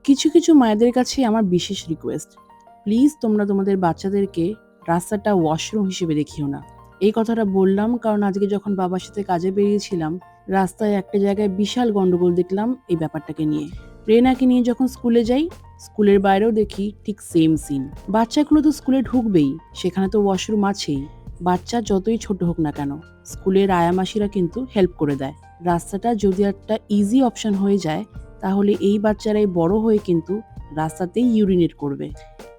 কিছু কিছু মায়েদের কাছে আমার বিশেষ রিকোয়েস্ট, প্লিজ তোমরা তোমাদের বাচ্চাদেরকে রাস্তাটা ওয়াশরুম হিসেবে দেখিও না। এই কথাটা বললাম কারণ আজকে যখন বাবার সাথে কাজে বেরিয়েছিলাম, রাস্তায় একটা জায়গায় বিশাল গন্ডগোল দেখলাম এই ব্যাপারটাকে নিয়ে। রেনাকে নিয়ে যখন স্কুলে যাই, স্কুলের বাইরেও দেখি ঠিক সেম সিন। বাচ্চাগুলো তো স্কুলে ঢুকবেই, সেখানে তো ওয়াশরুম আছেই। বাচ্চা যতই ছোট হোক না কেন, স্কুলের আয়ামাসিরা কিন্তু হেল্প করে দেয়। রাস্তাটা যদি একটা ইজি অপশন হয়ে যায়, তাহলে এই বাচ্চারাই বড় হয়ে কিন্তু রাস্তাতেই ইউরিনেট করবে।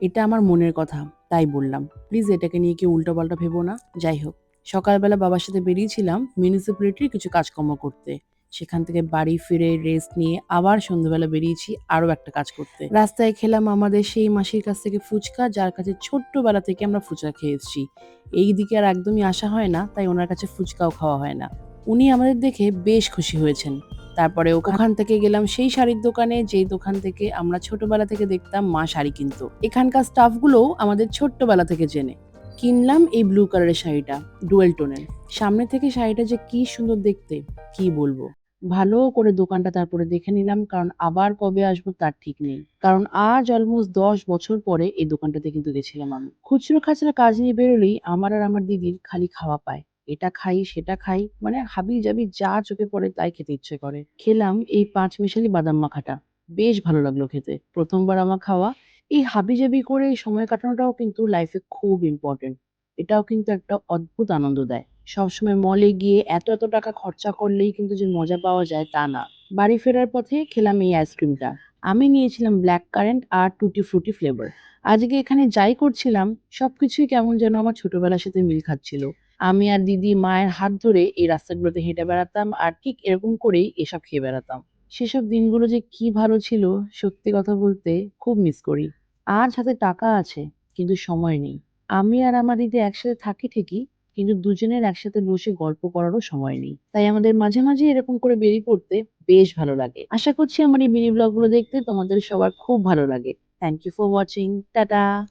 এটা আমার মনের কথা, তাই বললাম। প্লিজ এটাকে নিয়ে কেউ উল্টোপাল্টা ভেবো না। যাই হোক, সকালবেলা বাবার সাথে বেরিয়েছিলাম মিউনিসিপ্যালিটির কিছু কাজকর্ম করতে। সেখান থেকে বাড়ি ফিরে রেস্ট নিয়ে আবার সন্ধ্যাবেলা বেরিয়েছি আরো একটা কাজ করতে। রাস্তায় খেলাম আমাদের সেই মাসির কাছ থেকে ফুচকা, যার কাছে ছোট্টবেলা থেকে আমরা ফুচকা খেয়ে এসেছি। এই দিকে আর একদমই আসা হয় না, তাই ওনার কাছে ফুচকাও খাওয়া হয় না। উনি আমাদের দেখে বেশ খুশি হয়েছেন। তারপরে ওখান থেকে গেলাম সেই শাড়ির দোকানে, যেই দোকান থেকে আমরা ছোটবেলা থেকে দেখতাম মা শাড়ি কিনতো। এখানকার স্টাফগুলোও আমাদের ছোট্টবেলা থেকে চেনে। কিনলাম এই ব্লু কালারের শাড়িটা, ডুয়েল টোনের। সামনে থেকে শাড়িটা যে কি সুন্দর দেখতে, কি বলবো। ভালো করে দোকানটা তারপরে দেখে নিলাম, কারণ আবার কবে আসবো তার ঠিক নেই। কারণ আজ অলমোস্ট 10 বছর পরে এই দোকানটাতে কিন্তু গেছিলাম আমি। খুচরো খাচরা কাজ নিয়ে বেরোলেই আমার আর আমার দিদির খালি খাওয়া পায়। এটা খাই সেটা খাই, মানে হাবি-জাবি যা চোখে পড়ে তাই খেতে ইচ্ছে করে। খেলাম এই পাঁচমিশালি বাদাম মাখাটা। বেশ ভালো লাগলো খেতে। ১ম বার আমার খাওয়া। এই হাবি-জাবি করে এই সময় কাটানোটাও কিন্তু লাইফে খুব ইম্পোর্টেন্ট। এটাও কিন্তু একটা অদ্ভুত আনন্দ দেয়। সবসময় মলে গিয়ে এত টাকা খরচা করলেই কিন্তু যে মজা পাওয়া যায় তা না। বাড়ি ফেরার পথে খেলাম এই আইসক্রিমটা। আমি নিয়েছিলাম ব্ল্যাক কারেন্ট আর টুটি ফ্রুটি ফ্লেভার। আজকে এখানে যাই করছিলাম সবকিছুই কেমন যেন আমার ছোটবেলার সাথে মিল খাচ্ছিল। আমি আর দিদি মায়ের হাত ধরে এই রাস্তাগুলোতে হেঁটে বেড়াতাম আর ঠিক এরকম করেই এসব খেয়ে বেড়াতাম। সেসব দিনগুলো যে কি ভালো ছিল, সত্যি কথা বলতে খুব মিস করি। আজ হাতে টাকা আছে, কিন্তু সময় নেই। আমি আর আমার দিদি একসাথে থাকি ঠিকই, কিন্তু দুজনের একসাথে বসে গল্প করারও সময় নেই। তাই আমাদের মাঝে মাঝে এরকম করে বেরিয়ে পড়তে বেশ ভালো লাগে। আশা করছি আমার এই মিনি ব্লগগুলো দেখতে তোমাদের সবার খুব ভালো লাগে। Thank you for watching. Tata.